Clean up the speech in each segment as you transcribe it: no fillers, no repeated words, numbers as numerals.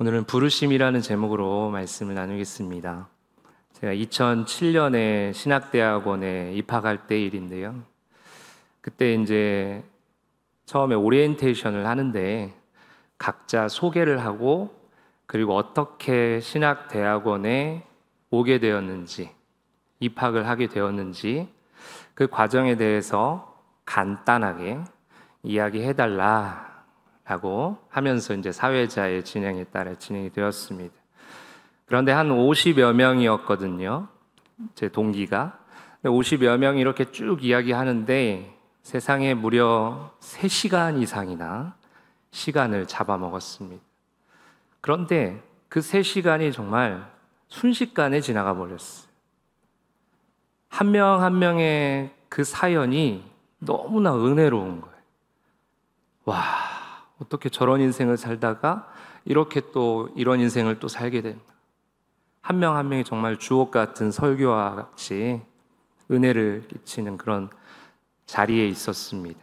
오늘은 부르심이라는 제목으로 말씀을 나누겠습니다. 제가 2007년에 신학대학원에 입학할 때 일인데요. 그때 이제 처음에 오리엔테이션을 하는데 각자 소개를 하고 그리고 어떻게 신학대학원에 오게 되었는지, 입학을 하게 되었는지 그 과정에 대해서 간단하게 이야기해달라라고 하면서 이제 사회자의 진행에 따라 진행이 되었습니다. 그런데 한 50여 명이었거든요. 제 동기가. 50여 명이 이렇게 쭉 이야기하는데 세상에 무려 3시간 이상이나 시간을 잡아먹었습니다. 그런데 그 3시간이 정말 순식간에 지나가 버렸어요. 한 명 한 명의 그 사연이 너무나 은혜로운 거예요. 와, 어떻게 저런 인생을 살다가 이렇게 또 이런 인생을 또 살게 됐나. 한 명 한 명이 정말 주옥 같은 설교와 같이 은혜를 끼치는 그런 자리에 있었습니다.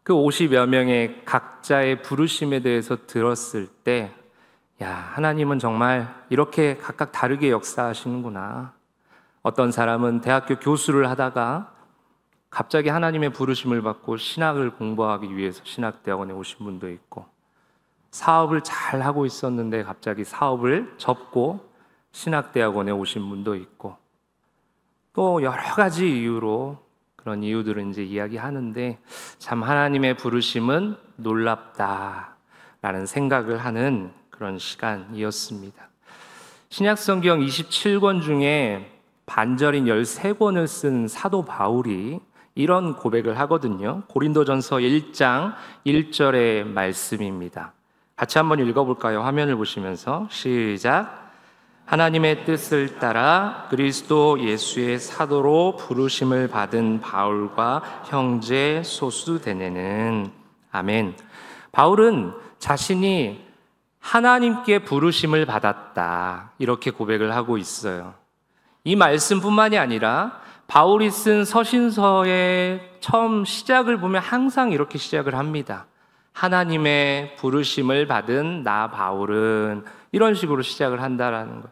그 50여 명의 각자의 부르심에 대해서 들었을 때, 야, 하나님은 정말 이렇게 각각 다르게 역사하시는구나. 어떤 사람은 대학교 교수를 하다가 갑자기 하나님의 부르심을 받고 신학을 공부하기 위해서 신학대학원에 오신 분도 있고, 사업을 잘 하고 있었는데 갑자기 사업을 접고 신학대학원에 오신 분도 있고, 또 여러 가지 이유로 그런 이유들을 이제 이야기하는데, 참 하나님의 부르심은 놀랍다라는 생각을 하는 그런 시간이었습니다. 신약성경 27권 중에 반절인 13권을 쓴 사도 바울이 이런 고백을 하거든요. 고린도전서 1장 1절의 말씀입니다. 같이 한번 읽어볼까요? 화면을 보시면서 시작. 하나님의 뜻을 따라 그리스도 예수의 사도로 부르심을 받은 바울과 형제 소수대네는. 아멘. 바울은 자신이 하나님께 부르심을 받았다, 이렇게 고백을 하고 있어요. 이 말씀뿐만이 아니라 바울이 쓴 서신서의 처음 시작을 보면 항상 이렇게 시작을 합니다. 하나님의 부르심을 받은 나 바울은, 이런 식으로 시작을 한다라는 거예요.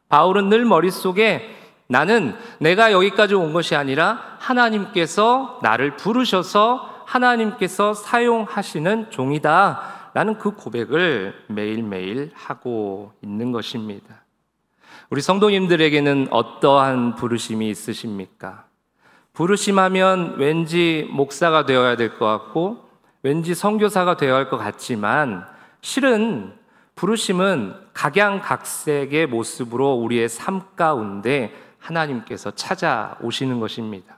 바울은 늘 머릿속에 나는 내가 여기까지 온 것이 아니라 하나님께서 나를 부르셔서 하나님께서 사용하시는 종이다 라는 그 고백을 매일매일 하고 있는 것입니다. 우리 성도님들에게는 어떠한 부르심이 있으십니까? 부르심하면 왠지 목사가 되어야 될 것 같고 왠지 선교사가 되어야 할 것 같지만, 실은 부르심은 각양각색의 모습으로 우리의 삶 가운데 하나님께서 찾아오시는 것입니다.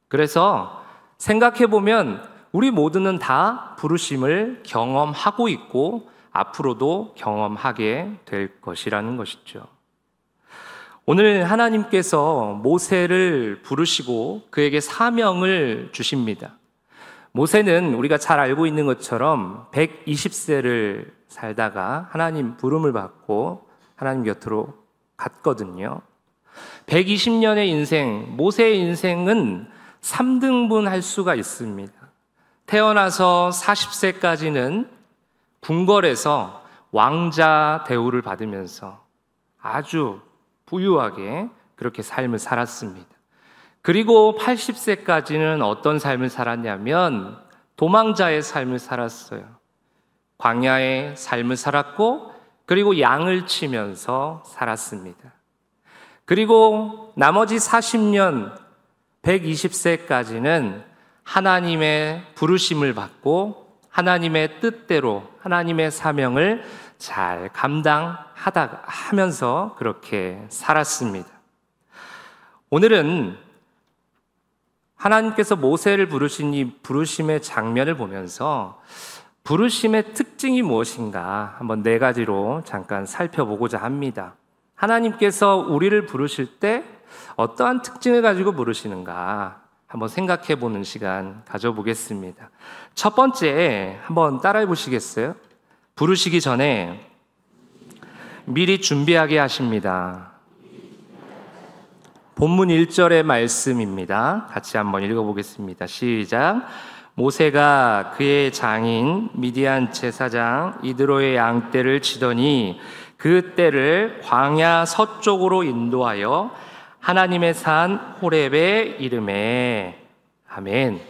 그래서 생각해보면 우리 모두는 다 부르심을 경험하고 있고 앞으로도 경험하게 될 것이라는 것이죠. 오늘 하나님께서 모세를 부르시고 그에게 사명을 주십니다. 모세는 우리가 잘 알고 있는 것처럼 120세를 살다가 하나님 부름을 받고 하나님 곁으로 갔거든요. 120년의 인생, 모세의 인생은 3등분 할 수가 있습니다. 태어나서 40세까지는 궁궐에서 왕자 대우를 받으면서 아주 부유하게 그렇게 삶을 살았습니다. 그리고 80세까지는 어떤 삶을 살았냐면 도망자의 삶을 살았어요. 광야의 삶을 살았고, 그리고 양을 치면서 살았습니다. 그리고 나머지 40년, 120세까지는 하나님의 부르심을 받고 하나님의 뜻대로 하나님의 사명을 잘 감당하면서 그렇게 살았습니다. 오늘은 하나님께서 모세를 부르신 이 부르심의 장면을 보면서 부르심의 특징이 무엇인가 한번 4가지로 잠깐 살펴보고자 합니다. 하나님께서 우리를 부르실 때 어떠한 특징을 가지고 부르시는가 한번 생각해 보는 시간 가져보겠습니다. 첫 번째, 한번 따라해 보시겠어요? 부르시기 전에 미리 준비하게 하십니다. 본문 1절의 말씀입니다. 같이 한번 읽어보겠습니다. 시작. 모세가 그의 장인 미디안 제사장 이드로의 양떼를 치더니 그 떼를 광야 서쪽으로 인도하여 하나님의 산 호렙에 이르매. 아멘.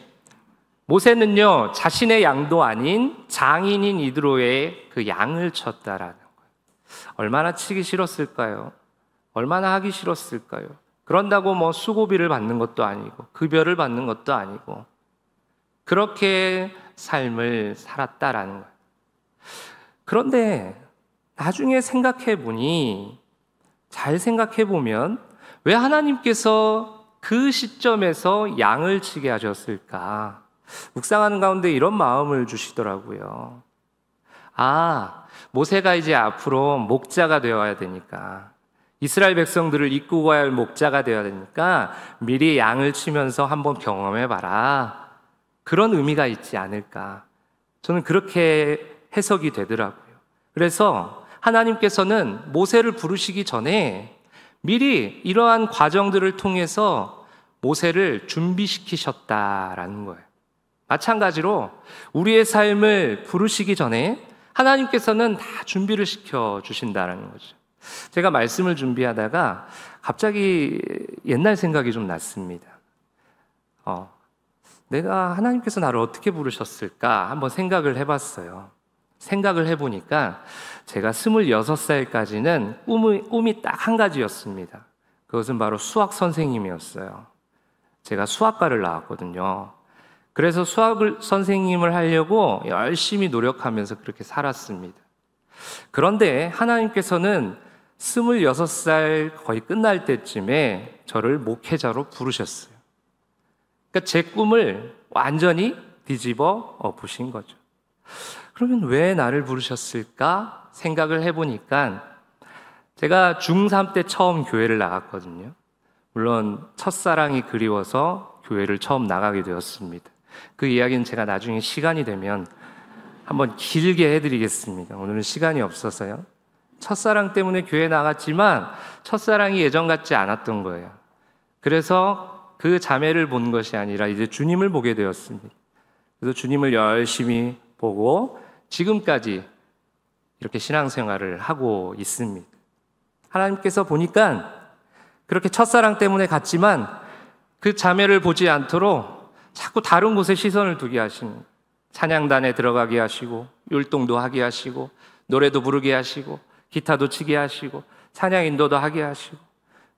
모세는요, 자신의 양도 아닌 장인인 이드로의 그 양을 쳤다라는 거예요. 얼마나 치기 싫었을까요? 얼마나 하기 싫었을까요? 그런다고 뭐 수고비를 받는 것도 아니고 급여를 받는 것도 아니고 그렇게 삶을 살았다라는 거예요. 그런데 나중에 생각해 보니, 잘 생각해 보면 왜 하나님께서 그 시점에서 양을 치게 하셨을까? 묵상하는 가운데 이런 마음을 주시더라고요. 아, 모세가 이제 앞으로 목자가 되어야 되니까, 이스라엘 백성들을 이끌고 가야 할 목자가 되어야 되니까 미리 양을 치면서 한번 경험해봐라, 그런 의미가 있지 않을까, 저는 그렇게 해석이 되더라고요. 그래서 하나님께서는 모세를 부르시기 전에 미리 이러한 과정들을 통해서 모세를 준비시키셨다라는 거예요. 마찬가지로 우리의 삶을 부르시기 전에 하나님께서는 다 준비를 시켜주신다는 거죠. 제가 말씀을 준비하다가 갑자기 옛날 생각이 좀 났습니다. 내가 하나님께서 나를 어떻게 부르셨을까 한번 생각을 해봤어요. 생각을 해보니까 제가 26살까지는 꿈이 딱 한 가지였습니다. 그것은 바로 수학 선생님이었어요. 제가 수학과를 나왔거든요. 그래서 선생님을 하려고 열심히 노력하면서 그렇게 살았습니다. 그런데 하나님께서는 26살 거의 끝날 때쯤에 저를 목회자로 부르셨어요. 그러니까 제 꿈을 완전히 뒤집어 엎으신 거죠. 그러면 왜 나를 부르셨을까 생각을 해보니까, 제가 중3 때 처음 교회를 나갔거든요. 물론 첫사랑이 그리워서 교회를 처음 나가게 되었습니다. 그 이야기는 제가 나중에 시간이 되면 한번 길게 해드리겠습니다. 오늘은 시간이 없어서요. 첫사랑 때문에 교회 나갔지만 첫사랑이 예전 같지 않았던 거예요. 그래서 그 자매를 본 것이 아니라 이제 주님을 보게 되었습니다. 그래서 주님을 열심히 보고 지금까지 이렇게 신앙생활을 하고 있습니다. 하나님께서 보니까 그렇게 첫사랑 때문에 갔지만 그 자매를 보지 않도록 자꾸 다른 곳에 시선을 두게 하시는, 찬양단에 들어가게 하시고 율동도 하게 하시고 노래도 부르게 하시고 기타도 치게 하시고 찬양 인도도 하게 하시고,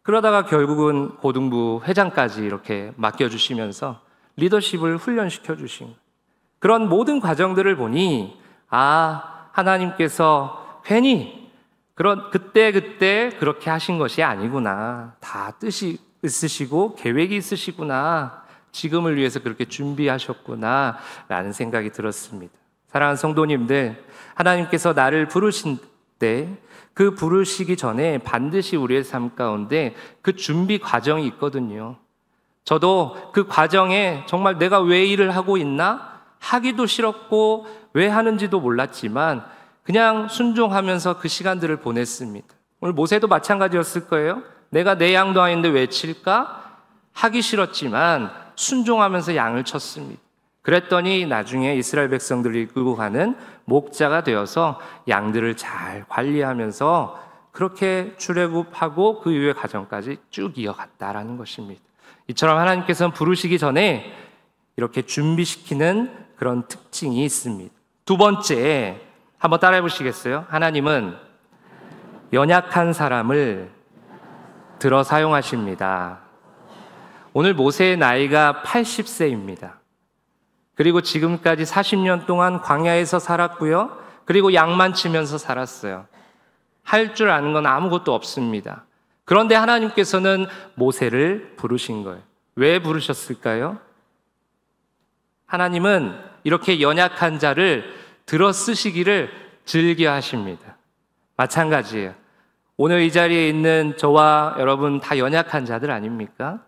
그러다가 결국은 고등부 회장까지 이렇게 맡겨주시면서 리더십을 훈련시켜 주신 거예요. 그런 모든 과정들을 보니, 아, 하나님께서 괜히 그때 그렇게 하신 것이 아니구나, 다 뜻이 있으시고 계획이 있으시구나, 지금을 위해서 그렇게 준비하셨구나 라는 생각이 들었습니다. 사랑하는 성도님들, 하나님께서 나를 부르신 때, 그 부르시기 전에 반드시 우리의 삶 가운데 그 준비 과정이 있거든요. 저도 그 과정에 정말 내가 왜 일을 하고 있나? 하기도 싫었고 왜 하는지도 몰랐지만 그냥 순종하면서 그 시간들을 보냈습니다. 오늘 모세도 마찬가지였을 거예요. 내가 내 양도 아닌데 왜 칠까? 하기 싫었지만 순종하면서 양을 쳤습니다. 그랬더니 나중에 이스라엘 백성들을 이끌고 가는 목자가 되어서 양들을 잘 관리하면서 그렇게 출애굽하고 그 이후의 과정까지 쭉 이어갔다라는 것입니다. 이처럼 하나님께서는 부르시기 전에 이렇게 준비시키는 그런 특징이 있습니다. 두 번째, 한번 따라해 보시겠어요? 하나님은 연약한 사람을 들어 사용하십니다. 오늘 모세의 나이가 80세입니다. 그리고 지금까지 40년 동안 광야에서 살았고요. 그리고 양만 치면서 살았어요. 할 줄 아는 건 아무것도 없습니다. 그런데 하나님께서는 모세를 부르신 거예요. 왜 부르셨을까요? 하나님은 이렇게 연약한 자를 들어 쓰시기를 즐겨 하십니다. 마찬가지예요. 오늘 이 자리에 있는 저와 여러분 다 연약한 자들 아닙니까?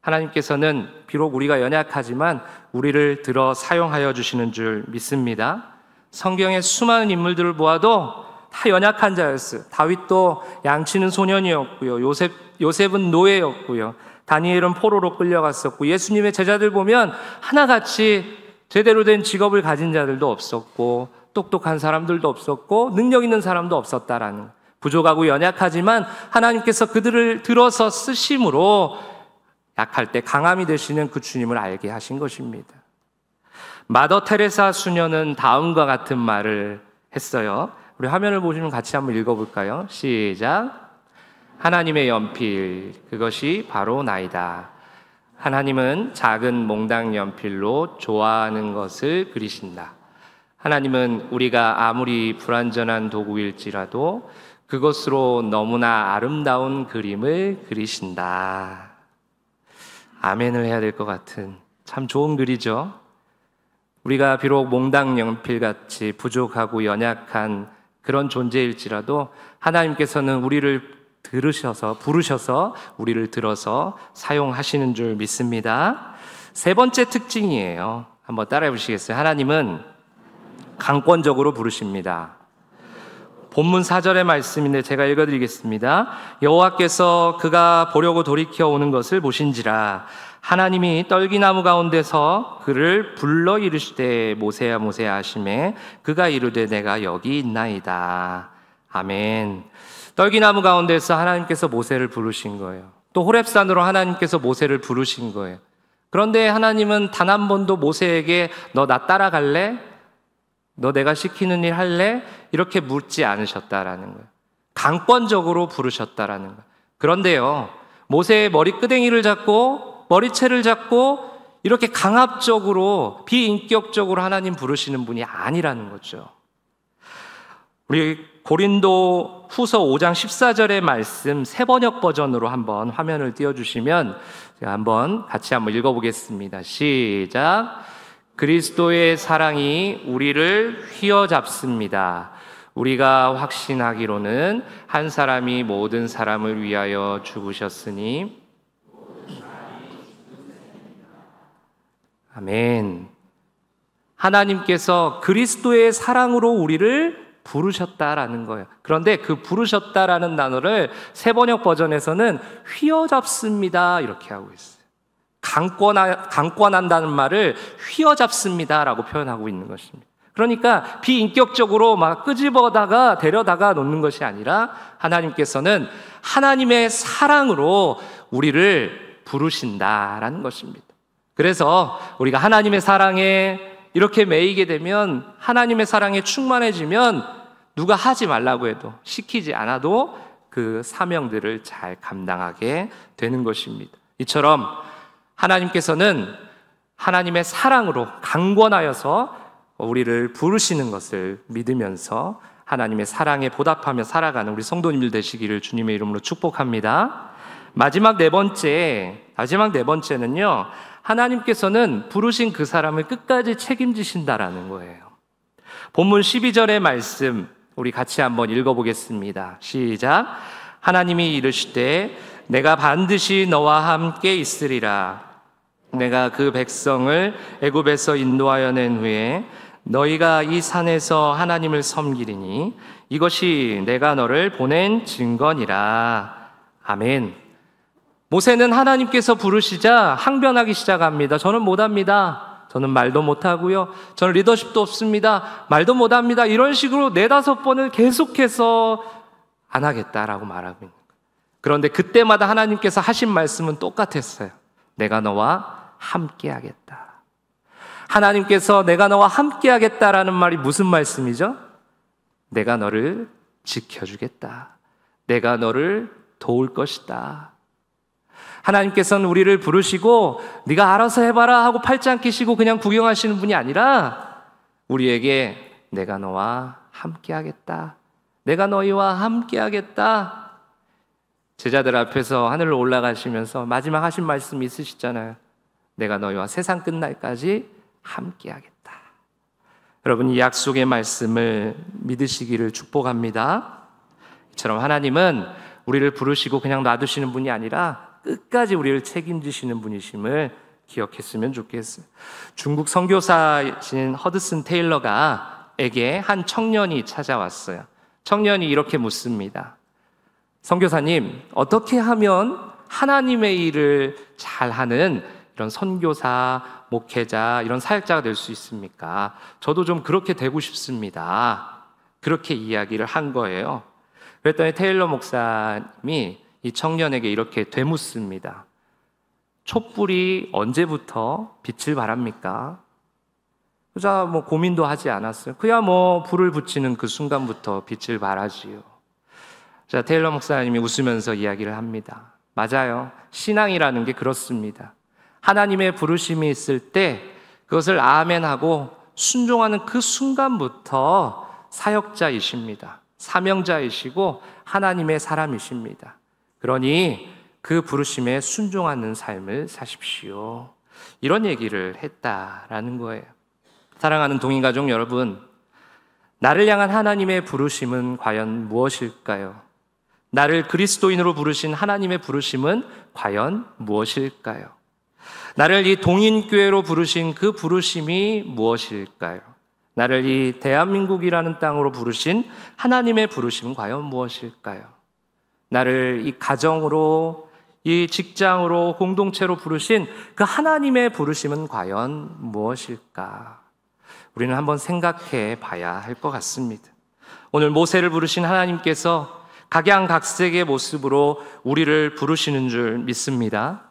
하나님께서는 비록 우리가 연약하지만 우리를 들어 사용하여 주시는 줄 믿습니다. 성경의 수많은 인물들을 보아도 다 연약한 자였어요. 다윗도 양치는 소년이었고요. 요셉은 노예였고요. 다니엘은 포로로 끌려갔었고, 예수님의 제자들 보면 하나같이 제대로 된 직업을 가진 자들도 없었고 똑똑한 사람들도 없었고 능력 있는 사람도 없었다라는 거예요. 부족하고 연약하지만 하나님께서 그들을 들어서 쓰심으로 약할 때 강함이 되시는 그 주님을 알게 하신 것입니다. 마더 테레사 수녀는 다음과 같은 말을 했어요. 우리 화면을 보시면 같이 한번 읽어볼까요? 시작. 하나님의 연필, 그것이 바로 나이다. 하나님은 작은 몽당 연필로 좋아하는 것을 그리신다. 하나님은 우리가 아무리 불완전한 도구일지라도 그것으로 너무나 아름다운 그림을 그리신다. 아멘을 해야 될 것 같은 참 좋은 글이죠. 우리가 비록 몽당 연필같이 부족하고 연약한 그런 존재일지라도 하나님께서는 우리를 부르셔서 우리를 들어서 사용하시는 줄 믿습니다. 세 번째 특징이에요. 한번 따라해 보시겠어요? 하나님은 강권적으로 부르십니다. 본문 4절의 말씀인데 제가 읽어드리겠습니다. 여호와께서 그가 보려고 돌이켜 오는 것을 보신지라 하나님이 떨기나무 가운데서 그를 불러 이르시되 모세야 모세야 하시매 그가 이르되 내가 여기 있나이다. 아멘. 떨기나무 가운데서 하나님께서 모세를 부르신 거예요. 또 호렙산으로 하나님께서 모세를 부르신 거예요. 그런데 하나님은 단 한 번도 모세에게 너 나 따라갈래? 너 내가 시키는 일 할래? 이렇게 묻지 않으셨다라는 거예요. 강권적으로 부르셨다라는 거예요. 그런데요, 모세의 머리끄댕이를 잡고 머리채를 잡고 이렇게 강압적으로 비인격적으로 하나님 부르시는 분이 아니라는 거죠. 우리 고린도 후서 5장 14절의 말씀 새번역 버전으로 한번 화면을 띄워주시면 제가 같이 한번 읽어보겠습니다. 시작. 그리스도의 사랑이 우리를 휘어잡습니다. 우리가 확신하기로는 한 사람이 모든 사람을 위하여 죽으셨으니 아멘. 하나님께서 그리스도의 사랑으로 우리를 부르셨다라는 거예요. 그런데 그 부르셨다라는 단어를 새번역 버전에서는 휘어잡습니다 이렇게 하고 있어요. 강권한다는 말을 휘어잡습니다라고 표현하고 있는 것입니다. 그러니까 비인격적으로 막 끄집어다가 데려다가 놓는 것이 아니라 하나님께서는 하나님의 사랑으로 우리를 부르신다라는 것입니다. 그래서 우리가 하나님의 사랑에 이렇게 매이게 되면 하나님의 사랑에 충만해지면 누가 하지 말라고 해도 시키지 않아도 그 사명들을 잘 감당하게 되는 것입니다. 이처럼 하나님께서는 하나님의 사랑으로 강권하여서 우리를 부르시는 것을 믿으면서 하나님의 사랑에 보답하며 살아가는 우리 성도님들 되시기를 주님의 이름으로 축복합니다. 마지막 네 번째는요, 하나님께서는 부르신 그 사람을 끝까지 책임지신다라는 거예요. 본문 12절의 말씀 우리 같이 한번 읽어보겠습니다. 시작. 하나님이 이르시되 내가 반드시 너와 함께 있으리라. 내가 그 백성을 애굽에서 인도하여 낸 후에 너희가 이 산에서 하나님을 섬기리니 이것이 내가 너를 보낸 증거니라. 아멘. 모세는 하나님께서 부르시자 항변하기 시작합니다. 저는 못합니다. 저는 말도 못하고요. 저는 리더십도 없습니다. 말도 못합니다. 이런 식으로 4-5번을 계속해서 안 하겠다라고 말하고 있는 거예요. 그런데 그때마다 하나님께서 하신 말씀은 똑같았어요. 내가 너와 함께 하겠다. 하나님께서 내가 너와 함께 하겠다라는 말이 무슨 말씀이죠? 내가 너를 지켜주겠다. 내가 너를 도울 것이다. 하나님께서는 우리를 부르시고 네가 알아서 해봐라 하고 팔짱 끼시고 그냥 구경하시는 분이 아니라 우리에게 내가 너와 함께 하겠다. 내가 너희와 함께 하겠다. 제자들 앞에서 하늘로 올라가시면서 마지막 하신 말씀 있으시잖아요. 내가 너희와 세상 끝날까지 함께 하겠다. 여러분, 이 약속의 말씀을 믿으시기를 축복합니다. 이처럼 하나님은 우리를 부르시고 그냥 놔두시는 분이 아니라 끝까지 우리를 책임지시는 분이심을 기억했으면 좋겠어요. 중국 선교사이신 허드슨 테일러가에게 한 청년이 찾아왔어요. 청년이 이렇게 묻습니다. 선교사님, 어떻게 하면 하나님의 일을 잘하는 이런 선교사 목회자, 이런 사역자가 될 수 있습니까? 저도 좀 그렇게 되고 싶습니다. 그렇게 이야기를 한 거예요. 그랬더니 테일러 목사님이 이 청년에게 이렇게 되묻습니다. 촛불이 언제부터 빛을 발합니까? 그자 뭐 고민도 하지 않았어요. 그야 뭐 불을 붙이는 그 순간부터 빛을 발하지요. 자, 테일러 목사님이 웃으면서 이야기를 합니다. 맞아요. 신앙이라는 게 그렇습니다. 하나님의 부르심이 있을 때 그것을 아멘하고 순종하는 그 순간부터 사역자이십니다. 사명자이시고 하나님의 사람이십니다. 그러니 그 부르심에 순종하는 삶을 사십시오. 이런 얘기를 했다라는 거예요. 사랑하는 동인가족 여러분, 나를 향한 하나님의 부르심은 과연 무엇일까요? 나를 그리스도인으로 부르신 하나님의 부르심은 과연 무엇일까요? 나를 이 동인교회로 부르신 그 부르심이 무엇일까요? 나를 이 대한민국이라는 땅으로 부르신 하나님의 부르심은 과연 무엇일까요? 나를 이 가정으로, 이 직장으로, 공동체로 부르신 그 하나님의 부르심은 과연 무엇일까? 우리는 한번 생각해 봐야 할 것 같습니다. 오늘 모세를 부르신 하나님께서 각양각색의 모습으로 우리를 부르시는 줄 믿습니다.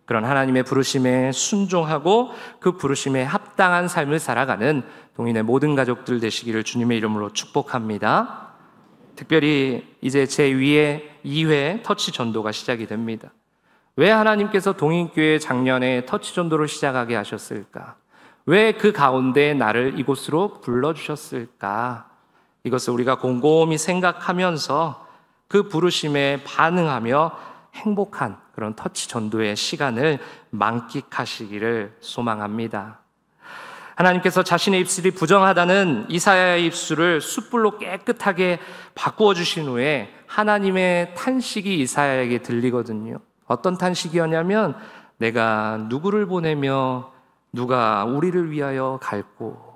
그런 하나님의 부르심에 순종하고 그 부르심에 합당한 삶을 살아가는 동인의 모든 가족들 되시기를 주님의 이름으로 축복합니다. 특별히 이제 제2회 2회 터치 전도가 시작이 됩니다. 왜 하나님께서 동인교회 작년에 터치 전도를 시작하게 하셨을까? 왜 그 가운데 나를 이곳으로 불러주셨을까? 이것을 우리가 곰곰이 생각하면서 그 부르심에 반응하며 행복한 그런 터치 전도의 시간을 만끽하시기를 소망합니다. 하나님께서 자신의 입술이 부정하다는 이사야의 입술을 숯불로 깨끗하게 바꾸어 주신 후에 하나님의 탄식이 이사야에게 들리거든요. 어떤 탄식이었냐면 내가 누구를 보내며 누가 우리를 위하여 갈고.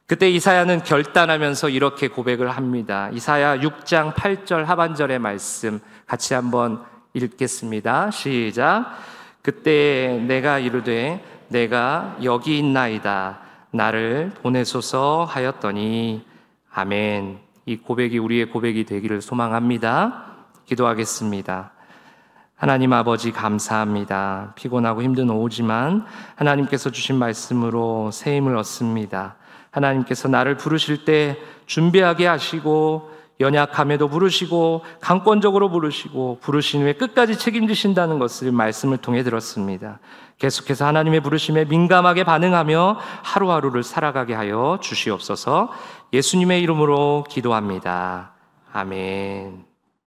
그때 이사야는 결단하면서 이렇게 고백을 합니다. 이사야 6장 8절 하반절의 말씀 같이 한번 읽겠습니다. 시작. 그때 내가 이르되 내가 여기 있나이다. 나를 보내소서 하였더니 아멘. 이 고백이 우리의 고백이 되기를 소망합니다. 기도하겠습니다. 하나님 아버지 감사합니다. 피곤하고 힘든 오후지만 하나님께서 주신 말씀으로 새 힘을 얻습니다. 하나님께서 나를 부르실 때 준비하게 하시고 연약함에도 부르시고 강권적으로 부르시고 부르신 후에 끝까지 책임지신다는 것을 말씀을 통해 들었습니다. 계속해서 하나님의 부르심에 민감하게 반응하며 하루하루를 살아가게 하여 주시옵소서. 예수님의 이름으로 기도합니다. 아멘.